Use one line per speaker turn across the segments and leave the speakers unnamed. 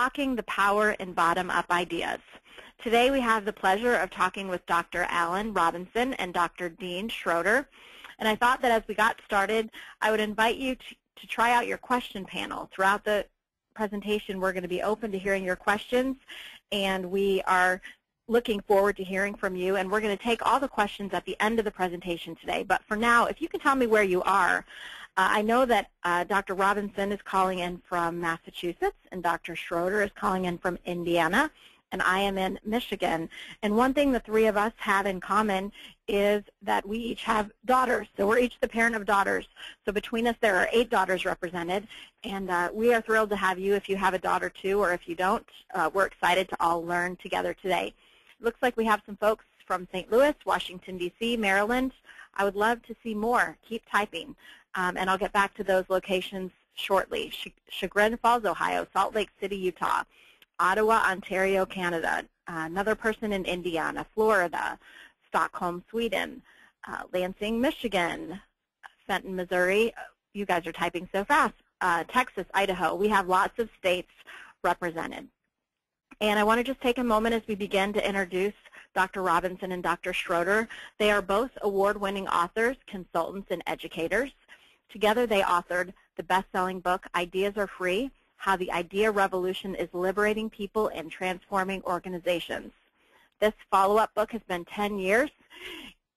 Unlocking the Power in Bottom-Up Ideas. Today we have the pleasure of talking with Dr. Alan Robinson and Dr. Dean Schroeder. And I thought that as we got started, I would invite you to try out your question panel. Throughout the presentation, we're going to be open to hearing your questions, and we are looking forward to hearing from you. And we're going to take all the questions at the end of the presentation today. But for now, if you can tell me where you are. I know that Dr. Robinson is calling in from Massachusetts, and Dr. Schroeder is calling in from Indiana, and I am in Michigan. And one thing the three of us have in common is that we each have daughters. So we're each the parent of daughters. So between us, there are 8 daughters represented, and we are thrilled to have you if you have a daughter too, or if you don't. We're excited to all learn together today. It looks like we have some folks from St. Louis, Washington, D.C., Maryland. I would love to see more. Keep typing. And I'll get back to those locations shortly. Chagrin Falls, Ohio, Salt Lake City, Utah, Ottawa, Ontario, Canada, another person in Indiana, Florida, Stockholm, Sweden, Lansing, Michigan, Fenton, Missouri. You guys are typing so fast. Texas, Idaho. We have lots of states represented. And I want to just take a moment as we begin to introduce Dr. Robinson and Dr. Schroeder. They are both award-winning authors, consultants, and educators. Together, they authored the best-selling book, Ideas Are Free, How the Idea Revolution is Liberating People and Transforming Organizations. This follow-up book has been 10 years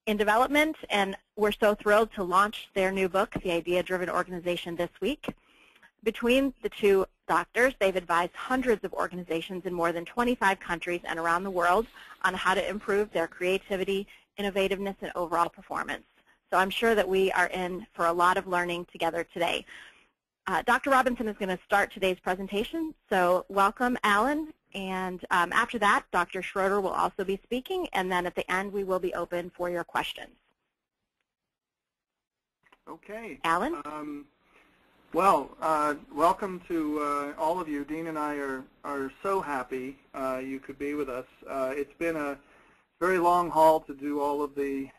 in development, and we're so thrilled to launch their new book, The Idea-Driven Organization, this week. Between the two doctors, they've advised hundreds of organizations in more than 25 countries and around the world on how to improve their creativity, innovativeness, and overall performance. So I'm sure that we are in for a lot of learning together today. Dr. Robinson is going to start today's presentation, so welcome, Alan. And after that, Dr. Schroeder will also be speaking, and then at the end, we will be open for your questions.
Okay.
Alan?
Welcome to all of you. Dean and I are so happy you could be with us. It's been a very long haul to do all of the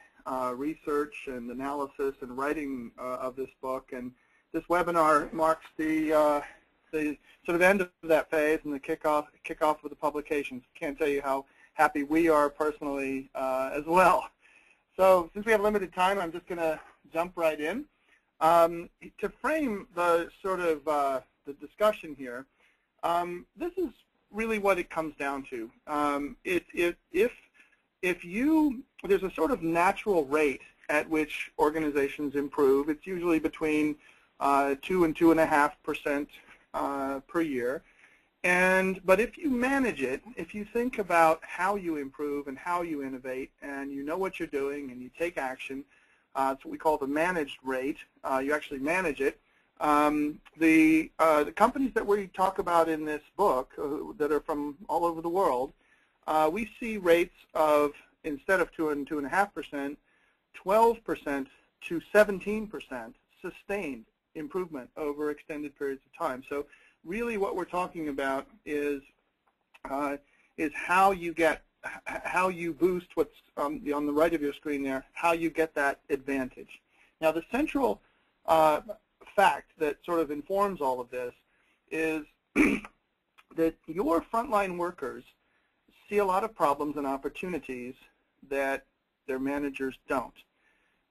research and analysis and writing of this book, and this webinar marks the sort of end of that phase and the kickoff with the publications. Can't tell you how happy we are personally as well. So since we have limited time, I'm just going to jump right in. To frame the sort of the discussion here, this is really what it comes down to. There's a sort of natural rate at which organizations improve. It's usually between 2 and 2.5% per year. But if you manage it, if you think about how you improve and how you innovate, and you know what you're doing and you take action, it's what we call the managed rate. You actually manage it. The companies that we talk about in this book that are from all over the world, we see rates of, instead of 2 and 2.5%, 12% to 17% sustained improvement over extended periods of time. So really what we're talking about is how you boost what's on the right of your screen there, how you get that advantage. Now the central fact that sort of informs all of this is that your frontline workers see a lot of problems and opportunities that their managers don't.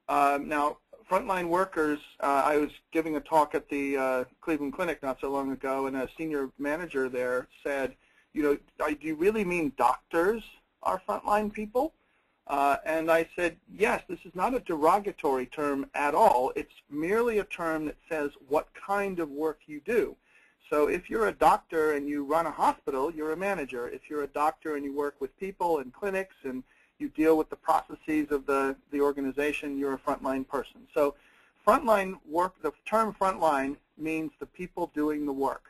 Now, frontline workers, I was giving a talk at the Cleveland Clinic not so long ago, and a senior manager there said, you know, do you really mean doctors are frontline people? And I said, yes, this is not a derogatory term at all. It's merely a term that says what kind of work you do. So if you're a doctor and you run a hospital, you're a manager. If you're a doctor and you work with people in clinics and you deal with the processes of the organization, you're a frontline person. So frontline work, the term frontline means the people doing the work.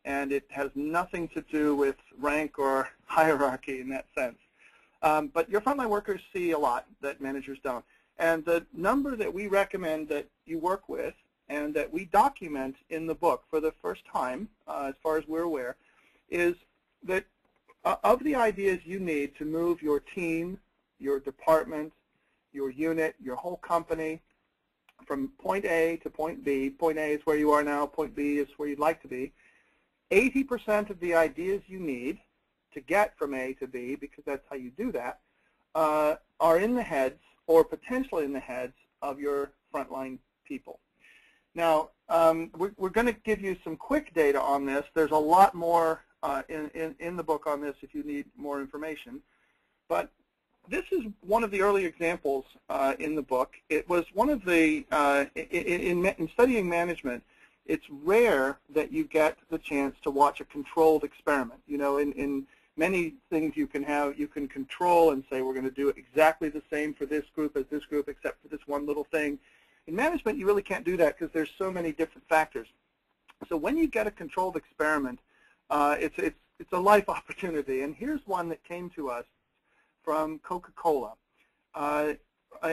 And it has nothing to do with rank or hierarchy in that sense. But your frontline workers see a lot that managers don't. And the number that we recommend that you work with and that we document in the book for the first time, as far as we're aware, is that of the ideas you need to move your team, your department, your unit, your whole company from point A to point B. Point A is where you are now, point B is where you'd like to be. 80% of the ideas you need to get from A to B, because that's how you do that, are in the heads or potentially in the heads of your frontline people. Now, we're going to give you some quick data on this. There's a lot more in the book on this if you need more information. But this is one of the early examples in the book. It was one of the, in studying management, it's rare that you get the chance to watch a controlled experiment. You know, in many things you can control and say we're going to do it exactly the same for this group as this group except for this one little thing. In management, you really can't do that because there's so many different factors. So when you get a controlled experiment, it's a life opportunity. And here's one that came to us from Coca-Cola.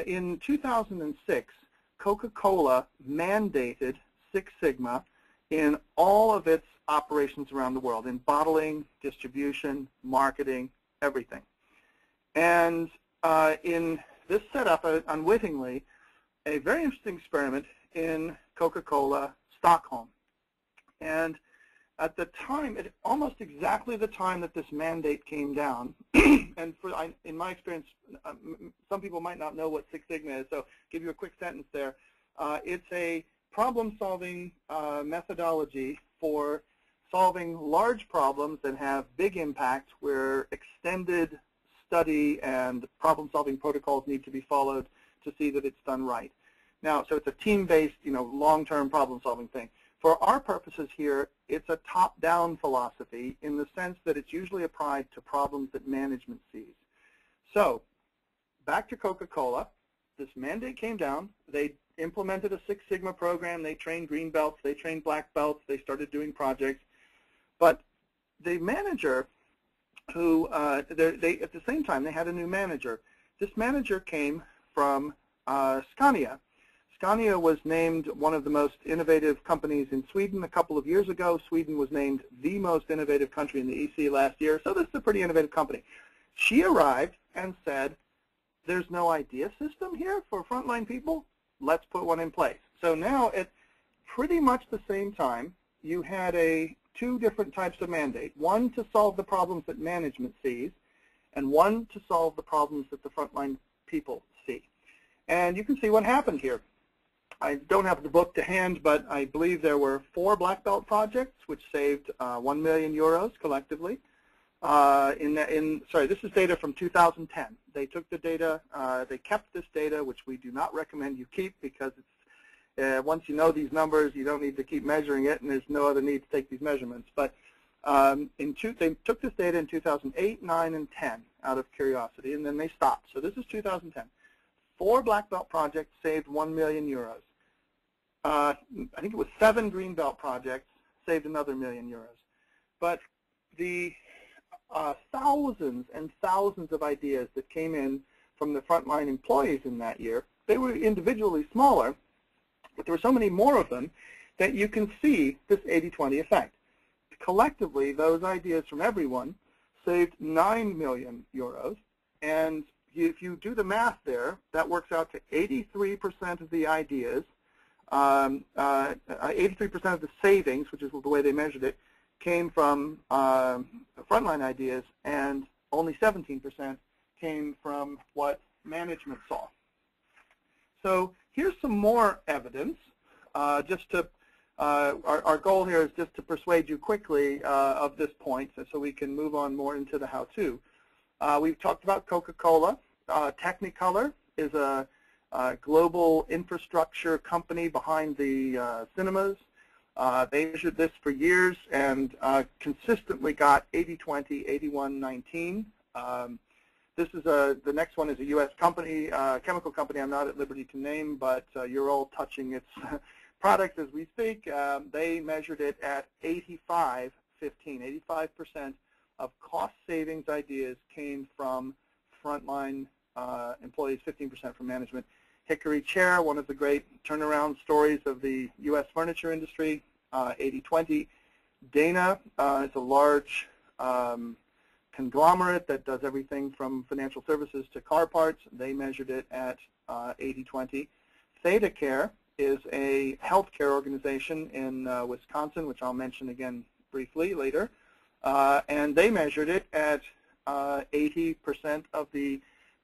In 2006, Coca-Cola mandated Six Sigma in all of its operations around the world, in bottling, distribution, marketing, everything. And in this setup, unwittingly, a very interesting experiment in Coca-Cola Stockholm. And at the time, at almost exactly the time that this mandate came down, and in my experience, some people might not know what Six Sigma is, so I'll give you a quick sentence there. It's a problem-solving methodology for solving large problems that have big impact, where extended study and problem-solving protocols need to be followed to see that it's done right. Now, so it's a team-based, long-term problem-solving thing. For our purposes here, it's a top-down philosophy in the sense that it's usually applied to problems that management sees. So, back to Coca-Cola, this mandate came down. They implemented a Six Sigma program. They trained green belts. They trained black belts. They started doing projects. But the manager who, at the same time, they had a new manager. This manager came from Scania. Scania was named one of the most innovative companies in Sweden a couple of years ago. Sweden was named the most innovative country in the EC last year, so this is a pretty innovative company. She arrived and said, there's no idea system here for frontline people? Let's put one in place. So now at pretty much the same time, you had two different types of mandate. One to solve the problems that management sees, and one to solve the problems that the frontline people see. And you can see what happened here. I don't have the book to hand, but I believe there were 4 black belt projects which saved 1 million euros collectively. Sorry, this is data from 2010. They took the data, they kept this data, which we do not recommend you keep because it's, once you know these numbers, you don't need to keep measuring it, and there's no other need to take these measurements. But they took this data in 2008, 9, and 10 out of curiosity, and then they stopped. So this is 2010. 4 black belt projects saved 1 million euros. I think it was 7 green belt projects saved another 1 million euros. But the thousands and thousands of ideas that came in from the frontline employees in that year, they were individually smaller, but there were so many more of them that you can see this 80-20 effect. Collectively, those ideas from everyone saved 9 million euros, and if you do the math there, that works out to 83% of the ideas, 83% of the savings, which is the way they measured it, came from frontline ideas, and only 17% came from what management saw. So here's some more evidence. Just to, our goal here is just to persuade you quickly of this point, so we can move on more into the how-to. We've talked about Coca-Cola. Technicolor is a global infrastructure company behind the cinemas. They measured this for years and consistently got 80-20, 81-19. This is the next one is a U.S. company, chemical company I'm not at liberty to name, but you're all touching its product as we speak. They measured it at 85-15. 85% of cost savings ideas came from frontline employees, 15% from management. Hickory Chair, one of the great turnaround stories of the U.S. furniture industry, 80-20. Dana is a large conglomerate that does everything from financial services to car parts. They measured it at 80-20. ThedaCare is a healthcare organization in Wisconsin, which I'll mention again briefly later. And they measured it at 80% of the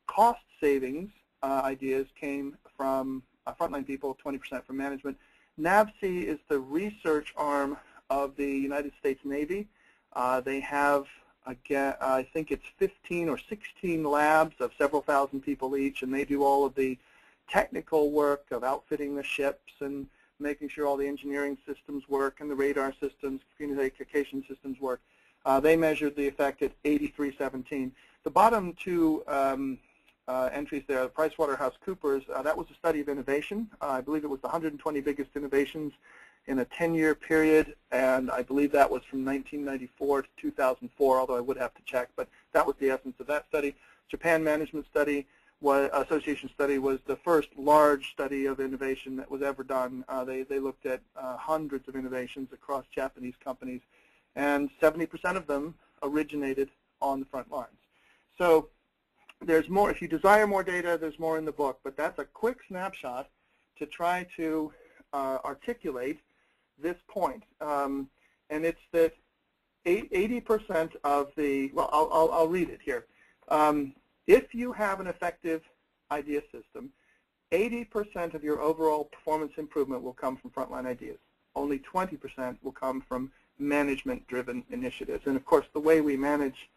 cost savings ideas came from frontline people, 20% from management. NAVSEA is the research arm of the United States Navy. They have, again, I think it's 15 or 16 labs of several thousand people each, and they do all of the technical work of outfitting the ships and making sure all the engineering systems work and the radar systems, communication systems work. They measured the effect at 8317. The bottom two entries there, PricewaterhouseCoopers, that was a study of innovation. I believe it was the 120 biggest innovations in a 10-year period, and I believe that was from 1994 to 2004, although I would have to check, but that was the essence of that study. Japan Management Study Association study was the first large study of innovation that was ever done. They looked at hundreds of innovations across Japanese companies, and 70% of them originated on the front lines. So there's more. If you desire more data, there's more in the book, but that's a quick snapshot to try to articulate this point. And it's that 80% of the, well, I'll read it here. If you have an effective idea system, 80% of your overall performance improvement will come from frontline ideas. Only 20% will come from management-driven initiatives. And of course, the way we manage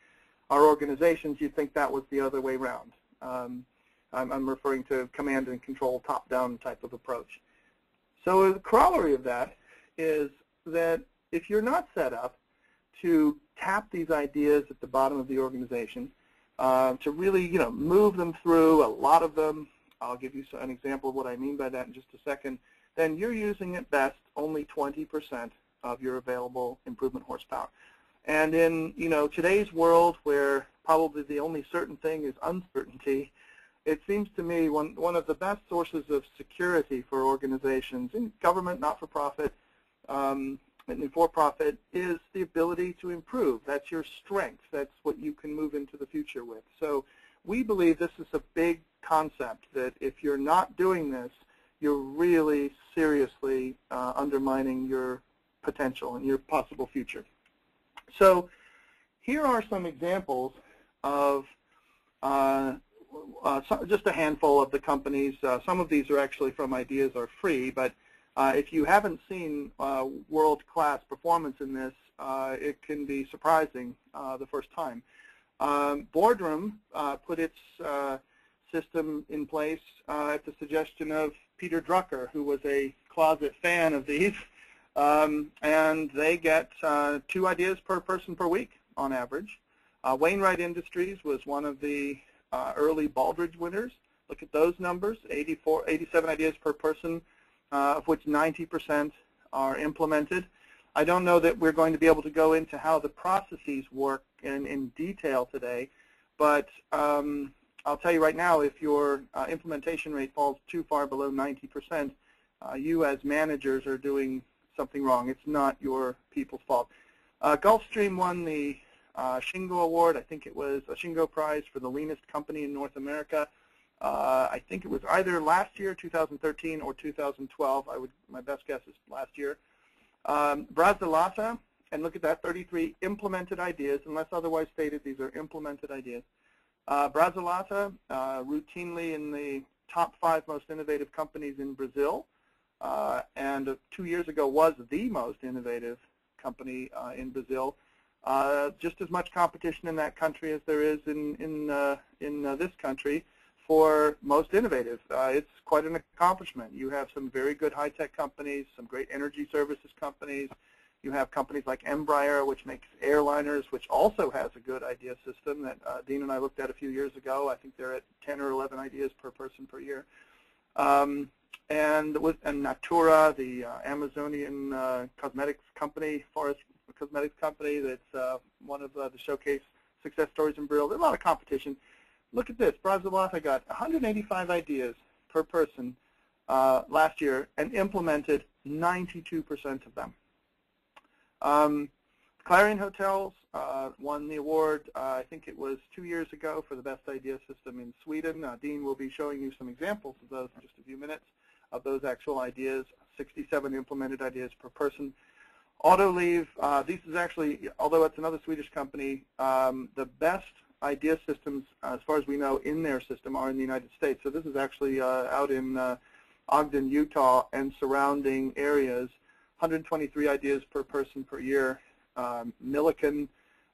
our organizations, you'd think that was the other way around. I'm referring to command and control, top-down type of approach. So the corollary of that is that if you're not set up to tap these ideas at the bottom of the organization, to really, move them through, a lot of them, I'll give you an example of what I mean by that in just a second, then you're using at best only 20% of your available improvement horsepower. And in, today's world where probably the only certain thing is uncertainty, it seems to me one of the best sources of security for organizations in government, not-for-profit, and for-profit is the ability to improve. That's your strength. That's what you can move into the future with. So we believe this is a big concept, that if you're not doing this, you're really seriously undermining your potential and your possible future. So here are some examples of just a handful of the companies. Some of these are actually from Ideas Are Free, but if you haven't seen world-class performance in this, it can be surprising the first time. Boardroom put its system in place at the suggestion of Peter Drucker, who was a closet fan of these, and they get 2 ideas per person per week on average. Wainwright Industries was one of the early Baldrige winners. Look at those numbers, 87 ideas per person, of which 90% are implemented. I don't know that we're going to be able to go into how the processes work in detail today, but I'll tell you right now, if your implementation rate falls too far below 90%, you as managers are doing something wrong. It's not your people's fault. Gulfstream won the Shingo Award. I think it was a Shingo Prize for the leanest company in North America. I think it was either last year, 2013, or 2012. My best guess is last year. Brazilata, and look at that, 33 implemented ideas, unless otherwise stated, these are implemented ideas. Brazilata, routinely in the top 5 most innovative companies in Brazil, and 2 years ago was the most innovative company in Brazil. Just as much competition in that country as there is in this country for most innovative. It's quite an accomplishment. You have some very good high-tech companies, some great energy services companies. You have companies like Embraer, which makes airliners, which also has a good idea system that Dean and I looked at a few years ago. I think they're at 10 or 11 ideas per person per year. And Natura, the Amazonian cosmetics company, forest cosmetics company, that's one of the showcase success stories in Brazil. There's a lot of competition. Look at this. Brazilata got 185 ideas per person last year and implemented 92% of them. Clarion Hotels won the award, I think it was 2 years ago, for the best idea system in Sweden. Dean will be showing you some examples of those in just a few minutes, of those actual ideas, 67 implemented ideas per person. Autoliv, this is actually, although it's another Swedish company, the best idea systems, as far as we know, in their system are in the United States. So this is actually out in Ogden, Utah, and surrounding areas. 123 ideas per person per year. Millikan,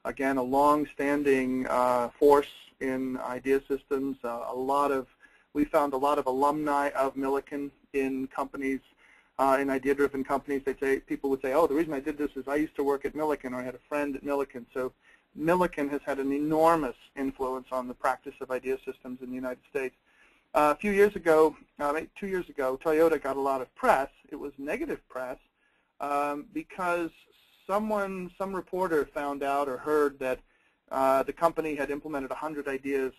again, a long-standing force in idea systems. We found a lot of alumni of Millikan in companies. In idea-driven companies, people would say, oh, the reason I did this is I used to work at Millikan, or I had a friend at Millikan. So Millikan has had an enormous influence on the practice of idea systems in the United States. A few years ago, 2 years ago, Toyota got a lot of press. It was negative press because some reporter found out or heard that the company had implemented 100 ideas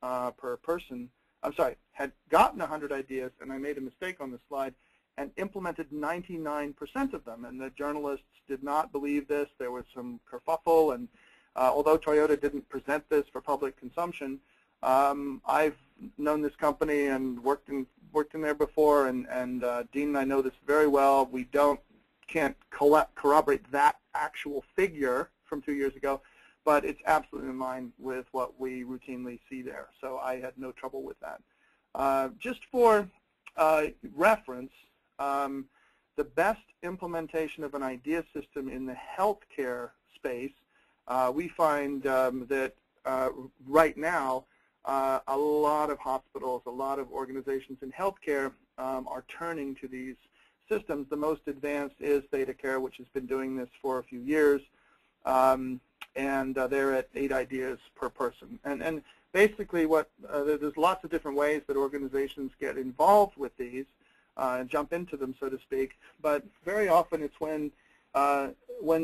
per person. I'm sorry, had gotten 100 ideas, and I made a mistake on the slide, and implemented 99% of them. And the journalists did not believe this. There was some kerfuffle, and although Toyota didn't present this for public consumption, I've known this company and worked in there before, and Dean and I know this very well. We can't corroborate that actual figure from 2 years ago, but it's absolutely in line with what we routinely see there. So I had no trouble with that. Just for reference, the best implementation of an idea system in the healthcare space, we find that right now a lot of hospitals, a lot of organizations in healthcare are turning to these systems. The most advanced is ThedaCare, which has been doing this for a few years, and they're at 8 ideas per person. And basically there's lots of different ways that organizations get involved with these and jump into them, so to speak, but very often it's when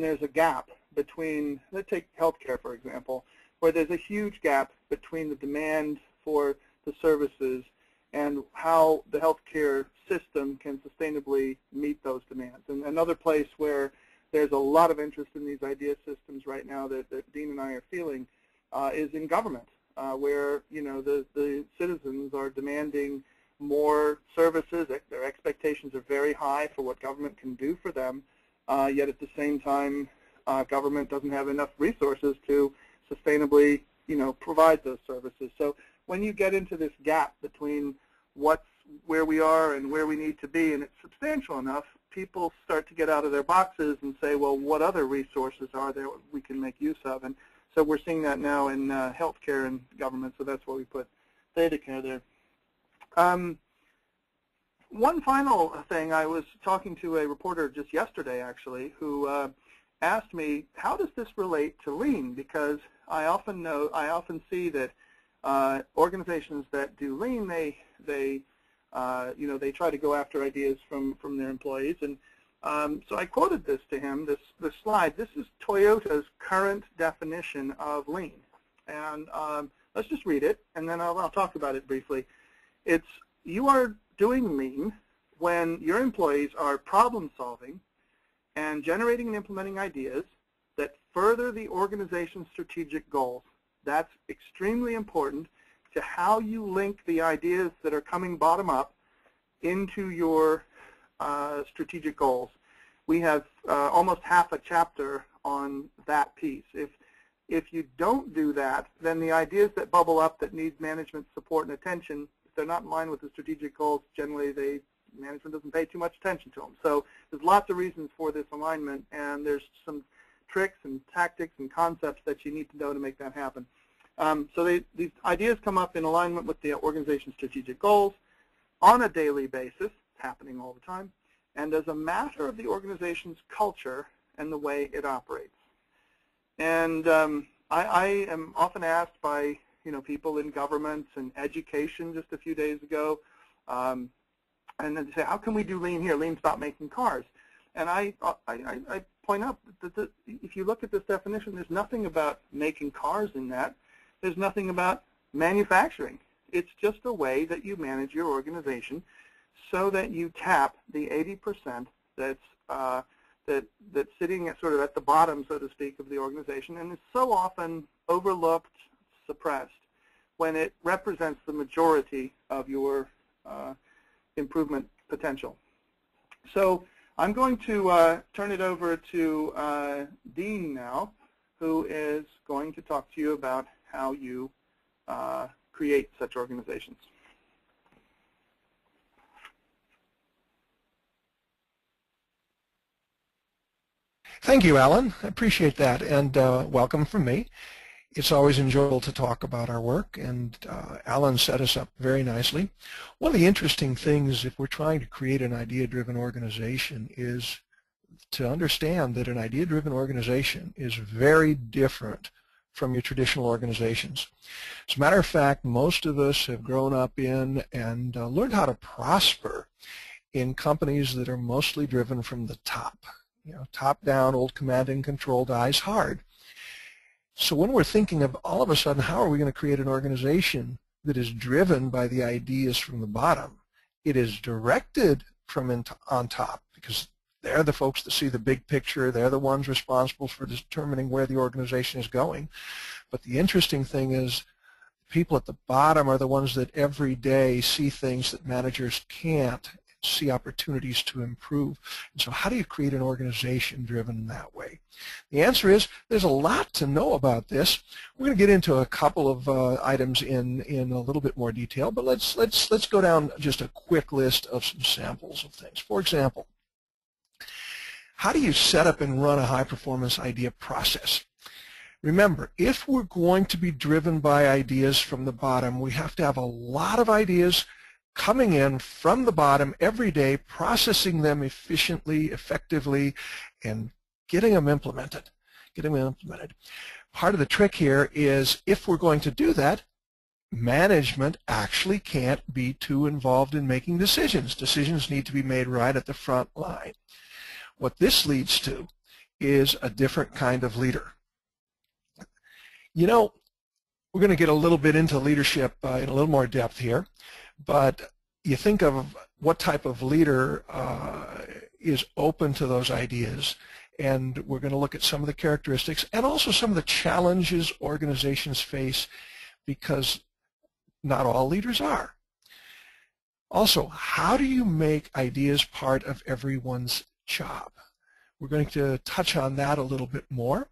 there's a gap between, let's take healthcare for example, where there's a huge gap between the demand for the services and how the healthcare system can sustainably meet those demands. And another place where there's a lot of interest in these idea systems right now that Dean and I are feeling is in government, where the citizens are demanding more services. Their expectations are very high for what government can do for them, yet at the same time government doesn't have enough resources to sustainably provide those services. So when you get into this gap between where we are and where we need to be, and it's substantial enough, people start to get out of their boxes and say, well, what other resources are there we can make use of? And so we're seeing that now in healthcare and government, so that's why we put ThedaCare there. One final thing, I was talking to a reporter just yesterday, actually, who asked me, how does this relate to Lean? Because I often see that organizations that do Lean, they try to go after ideas from their employees. And so I quoted this to him, this slide. This is Toyota's current definition of Lean. And let's just read it, and then I'll talk about it briefly. It's, you are doing Lean when your employees are problem solving and generating and implementing ideas that further the organization's strategic goals. That's extremely important to how you link the ideas that are coming bottom up into your strategic goals. We have almost half a chapter on that piece. If you don't do that, then the ideas that bubble up that need management support and attention, if they're not in line with the strategic goals, generally management doesn't pay too much attention to them. So there's lots of reasons for this alignment, and there's some tricks and tactics and concepts that you need to know to make that happen. So these ideas come up in alignment with the organization's strategic goals on a daily basis. It's happening all the time, and as a matter of the organization's culture and the way it operates. And I am often asked by people in government and education just a few days ago, and then they say, how can we do Lean here? Lean's about making cars. And I point out that if you look at this definition, there's nothing about making cars in that. There's nothing about manufacturing. It's just a way that you manage your organization so that you tap the 80% that's sitting at sort of at the bottom, so to speak, of the organization, and is so often overlooked, suppressed, when it represents the majority of your improvement potential. So I'm going to turn it over to Dean now, who is going to talk to you about how you create such organizations.
Thank you, Alan. I appreciate that, and welcome from me. It's always enjoyable to talk about our work, and Alan set us up very nicely. One of the interesting things if we're trying to create an idea-driven organization is to understand that an idea-driven organization is very different from your traditional organizations. As a matter of fact, most of us have grown up in and learned how to prosper in companies that are mostly driven from the top. Top down, old command and control dies hard. So when we're thinking of all of a sudden, how are we going to create an organization that is driven by the ideas from the bottom? It is directed from on top, because they're the folks that see the big picture. They're the ones responsible for determining where the organization is going. But the interesting thing is people at the bottom are the ones that every day see things that managers can't, see opportunities to improve. And so how do you create an organization driven that way? The answer is there's a lot to know about this. We're going to get into a couple of items in a little bit more detail, but let's go down just a quick list of some samples of things. For example, how do you set up and run a high-performance idea process? Remember, if we're going to be driven by ideas from the bottom, we have to have a lot of ideas coming in from the bottom every day, processing them efficiently, effectively, and getting them implemented. Part of the trick here is if we're going to do that, management actually can't be too involved in making decisions. Decisions need to be made right at the front line. What this leads to is a different kind of leader. We're going to get a little bit into leadership in a little more depth here. But you think of what type of leader is open to those ideas, and we're going to look at some of the characteristics and also some of the challenges organizations face, because not all leaders are. Also, how do you make ideas part of everyone's job? We're going to touch on that a little bit more.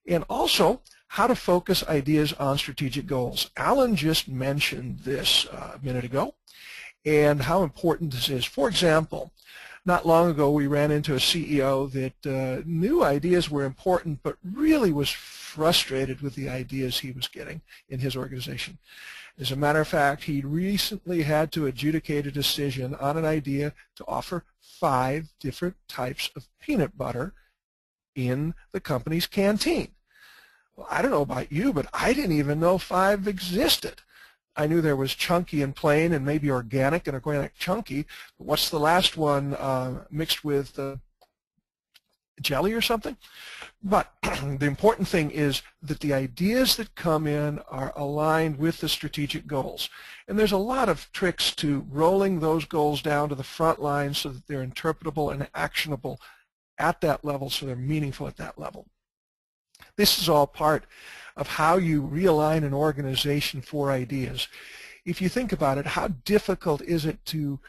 And also, how to focus ideas on strategic goals. Alan just mentioned this a minute ago, and how important this is. For example, not long ago we ran into a CEO that knew ideas were important, but really was frustrated with the ideas he was getting in his organization. As a matter of fact, he recently had to adjudicate a decision on an idea to offer 5 different types of peanut butter in the company's canteen. Well, I don't know about you, but I didn't even know 5 existed. I knew there was chunky and plain and maybe organic and organic chunky. But what's the last one mixed with jelly or something? But the important thing is that the ideas that come in are aligned with the strategic goals. And there's a lot of tricks to rolling those goals down to the front line so that they're interpretable and actionable at that level, so they're meaningful at that level. This is all part of how you realign an organization for ideas. If you think about it, how difficult is it to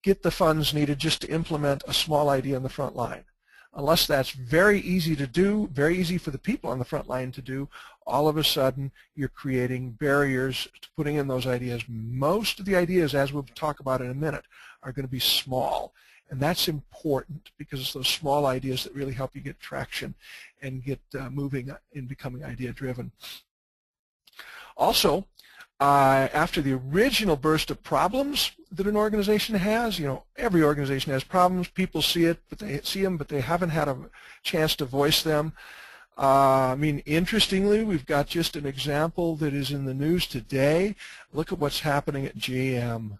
get the funds needed just to implement a small idea on the front line? Unless that's very easy to do, very easy for the people on the front line to do, all of a sudden you're creating barriers to putting in those ideas. Most of the ideas, as we'll talk about in a minute, are going to be small. And that's important because it's those small ideas that really help you get traction and get moving in becoming idea-driven. Also, after the original burst of problems that an organization has, every organization has problems. People see it, but they haven't had a chance to voice them. Interestingly, we've got just an example that is in the news today. Look at what's happening at GM.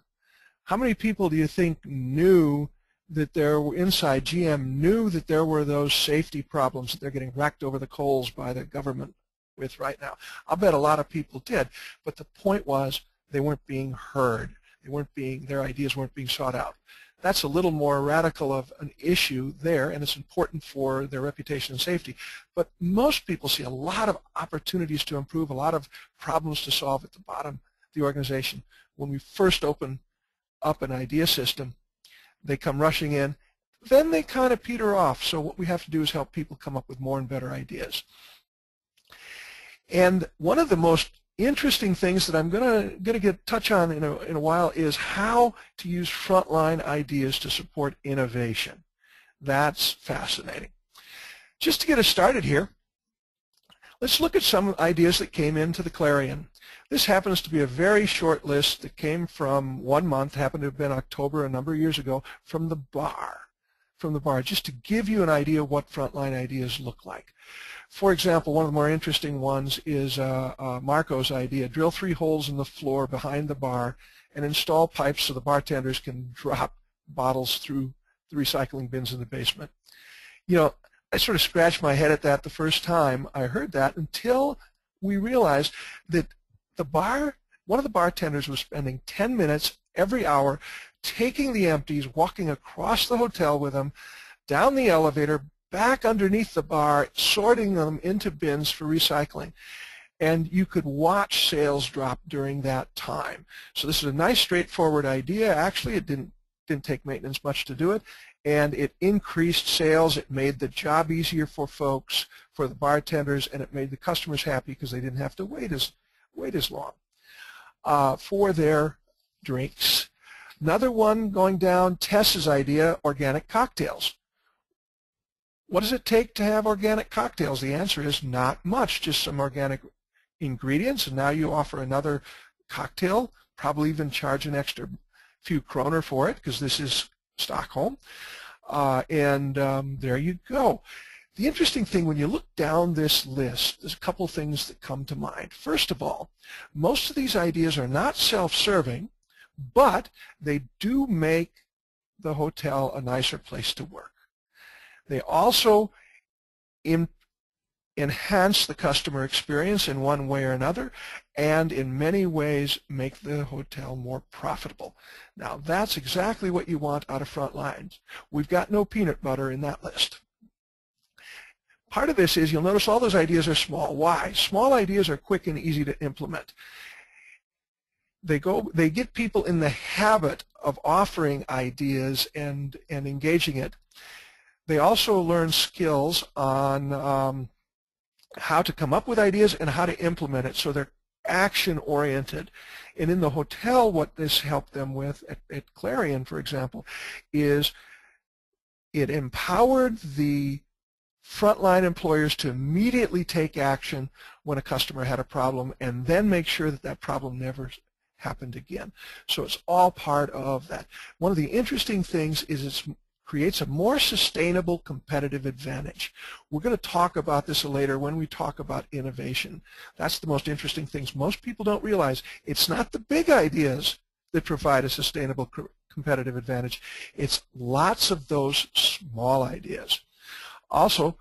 How many people do you think knew that inside GM knew that there were those safety problems that they're getting whacked over the coals by the government with right now? I'll bet a lot of people did, but the point was they weren't being heard. Their ideas weren't being sought out. That's a little more radical of an issue there, and it's important for their reputation and safety. But most people see a lot of opportunities to improve, a lot of problems to solve at the bottom of the organization. When we first open up an idea system, they come rushing in. then they kind of peter off. So what we have to do is help people come up with more and better ideas. And one of the most interesting things that I'm going to touch on in a while is how to use frontline ideas to support innovation. That's fascinating. Just to get us started here, let's look at some ideas that came into the Clarion. This happens to be a very short list that came from 1 month, happened to have been October a number of years ago, from the bar, just to give you an idea of what frontline ideas look like. For example, one of the more interesting ones is Marco's idea: drill 3 holes in the floor behind the bar and install pipes so the bartenders can drop bottles through the recycling bins in the basement. You know, I sort of scratched my head at that the first time I heard that, until we realized that one of the bartenders was spending 10 minutes every hour taking the empties, walking across the hotel with them, down the elevator, back underneath the bar, sorting them into bins for recycling. And you could watch sales drop during that time. So this is a nice, straightforward idea. Actually, it didn't take maintenance much to do it, and it increased sales. It made the job easier for folks, for the bartenders, and it made the customers happy because they didn't have to wait as long for their drinks. Another one going down, Tess's idea: organic cocktails. What does it take to have organic cocktails? The answer is not much, just some organic ingredients, and now you offer another cocktail, probably even charge an extra few kroner for it because this is Stockholm, and there you go. The interesting thing, when you look down this list, there's a couple things that come to mind. First of all, most of these ideas are not self-serving, but they do make the hotel a nicer place to work. They also enhance the customer experience in one way or another, and in many ways make the hotel more profitable. Now, that's exactly what you want out of Frontlines. We've got no peanut butter in that list. Part of this is, you'll notice all those ideas are small. Why? Small ideas are quick and easy to implement. They get people in the habit of offering ideas and engaging it. They also learn skills on how to come up with ideas and how to implement it, so they're action-oriented. And in the hotel, what this helped them with at Clarion, for example, is it empowered the frontline employers to immediately take action when a customer had a problem, and then make sure that that problem never happened again. So it's all part of that. One of the interesting things is it creates a more sustainable competitive advantage. We're going to talk about this later when we talk about innovation. That's the most interesting things. Most people don't realize it's not the big ideas that provide a sustainable competitive advantage. It's lots of those small ideas. Also,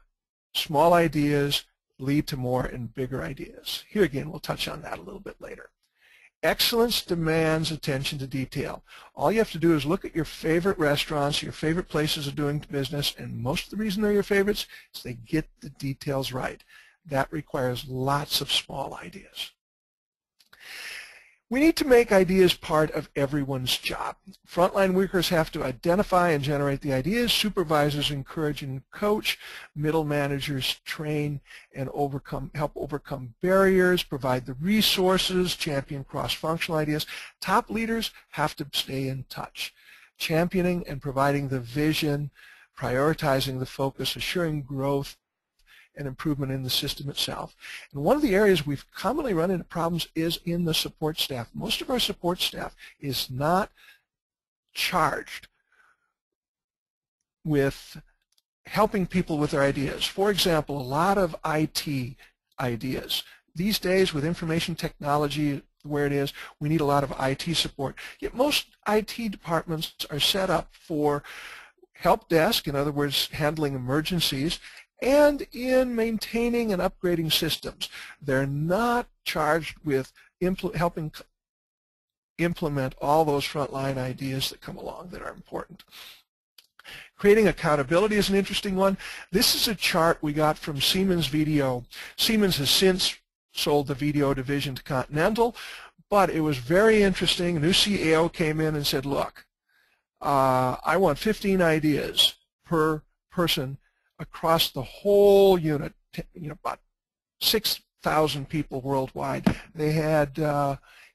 small ideas lead to more and bigger ideas. Here again, we'll touch on that a little bit later. Excellence demands attention to detail. All you have to do is look at your favorite restaurants, your favorite places of doing business, and most of the reason they're your favorites is they get the details right. That requires lots of small ideas. We need to make ideas part of everyone's job. Frontline workers have to identify and generate the ideas. Supervisors encourage and coach. Middle managers train and help overcome barriers, provide the resources, champion cross-functional ideas. Top leaders have to stay in touch, championing and providing the vision, prioritizing the focus, assuring growth and improvement in the system itself. And one of the areas we've commonly run into problems is in the support staff. Most of our support staff is not charged with helping people with their ideas. For example, a lot of IT ideas. These days, with information technology where it is, we need a lot of IT support. Yet most IT departments are set up for help desk, in other words, handling emergencies, and in maintaining and upgrading systems. They're not charged with helping implement all those frontline ideas that come along that are important. Creating accountability is an interesting one. This is a chart we got from Siemens VDO. Siemens has since sold the VDO division to Continental, but it was very interesting. A new CEO came in and said, look, I want 15 ideas per person across the whole unit, about 6,000 people worldwide. They had,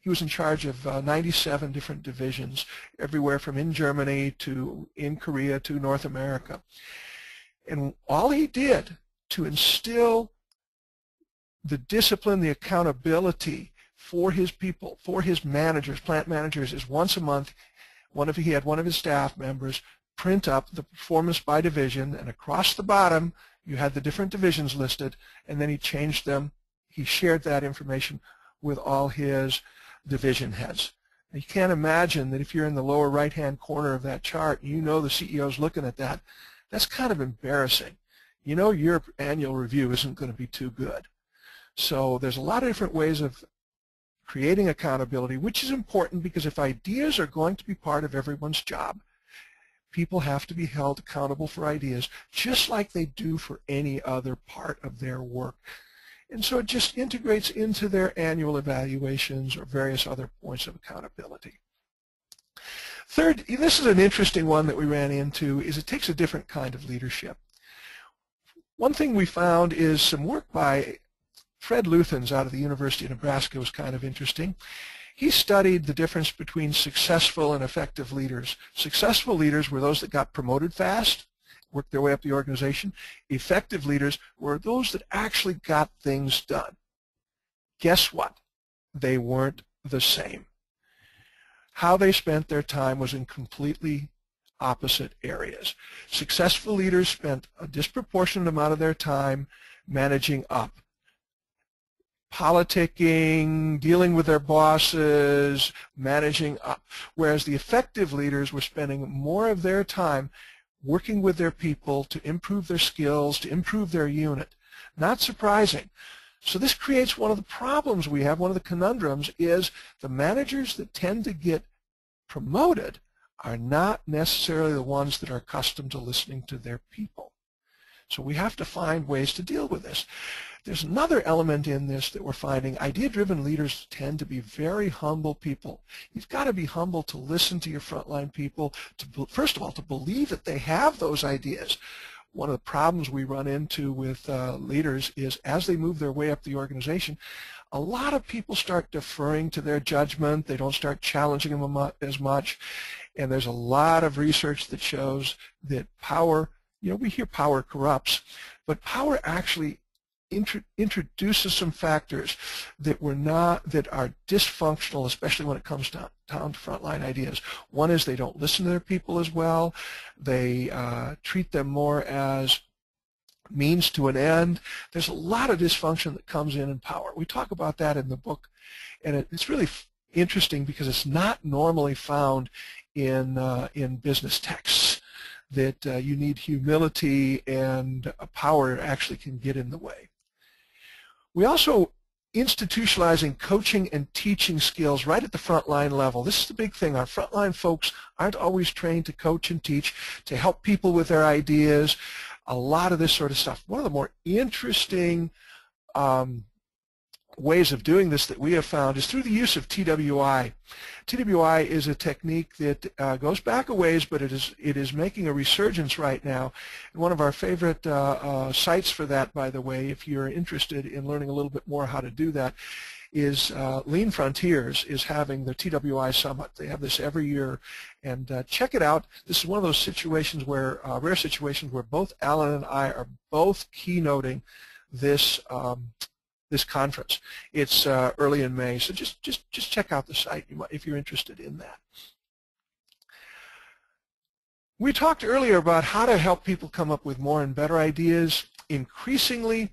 he was in charge of 97 different divisions, everywhere from in Germany to in Korea to North America. And all he did to instill the discipline, the accountability for his people, for his managers, plant managers, is once a month, he had one of his staff members print up the performance by division, and across the bottom you had the different divisions listed, and then he changed them. He shared that information with all his division heads. You can't imagine that if you're in the lower right-hand corner of that chart, you know the CEO's looking at that. That's kind of embarrassing. You know your annual review isn't going to be too good. So there's a lot of different ways of creating accountability, which is important because if ideas are going to be part of everyone's job, people have to be held accountable for ideas just like they do for any other part of their work. And so it just integrates into their annual evaluations or various other points of accountability. Third, this is an interesting one that we ran into, is it takes a different kind of leadership. One thing we found is some work by Fred Luthans out of the University of Nebraska was kind of interesting. He studied the difference between successful and effective leaders. Successful leaders were those that got promoted fast, worked their way up the organization. Effective leaders were those that actually got things done. Guess what? They weren't the same. How they spent their time was in completely opposite areas. Successful leaders spent a disproportionate amount of their time managing up, politicking, dealing with their bosses, managing up, whereas the effective leaders were spending more of their time working with their people to improve their skills, to improve their unit. Not surprising. So this creates one of the problems we have, one of the conundrums, is the managers that tend to get promoted are not necessarily the ones that are accustomed to listening to their people. So we have to find ways to deal with this. There's another element in this that we're finding. Idea-driven leaders tend to be very humble people. You've got to be humble to listen to your frontline people, to, first of all, to believe that they have those ideas. One of the problems we run into with leaders is as they move their way up the organization, a lot of people start deferring to their judgment. They don't start challenging them as much. And there's a lot of research that shows that power, we hear power corrupts, but power actually introduces some factors that are dysfunctional, especially when it comes down to frontline ideas. One is they don't listen to their people as well. They treat them more as means to an end. There's a lot of dysfunction that comes in power. We talk about that in the book, and it's really interesting because it's not normally found in business texts, that you need humility and power actually can get in the way. We also institutionalizing coaching and teaching skills right at the frontline level. This is the big thing. Our frontline folks aren't always trained to coach and teach, to help people with their ideas, a lot of this sort of stuff. One of the more interesting ways of doing this that we have found is through the use of TWI. TWI is a technique that goes back a ways, but it is making a resurgence right now. And one of our favorite sites for that, by the way, if you're interested in learning a little bit more how to do that, is Lean Frontiers is having the TWI Summit. They have this every year, and check it out. This is one of those situations where, rare situations where both Alan and I are both keynoting this this conference. It's early in May, so just check out the site if you're interested in that. We talked earlier about how to help people come up with more and better ideas. Increasingly,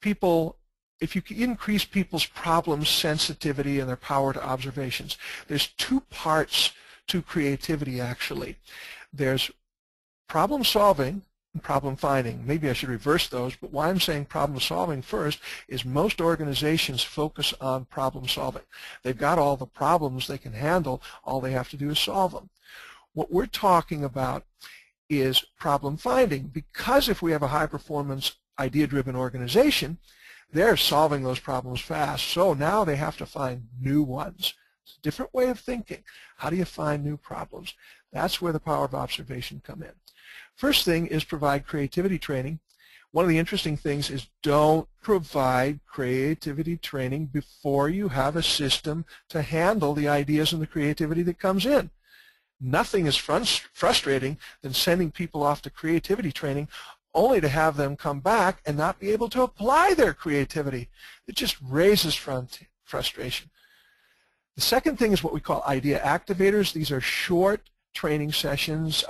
if you can increase people's problem sensitivity and their power to observations, there's two parts to creativity actually. There's problem solving, problem finding. Maybe I should reverse those, but why I'm saying problem solving first is most organizations focus on problem solving. They've got all the problems they can handle, all they have to do is solve them. What we're talking about is problem finding, because if we have a high performance idea-driven organization, they're solving those problems fast, so now they have to find new ones. It's a different way of thinking. How do you find new problems? That's where the power of observation come in. First thing is provide creativity training. One of the interesting things is don't provide creativity training before you have a system to handle the ideas and the creativity that comes in. Nothing is frustrating than sending people off to creativity training only to have them come back and not be able to apply their creativity. It just raises frustration. The second thing is what we call idea activators. These are short training sessions,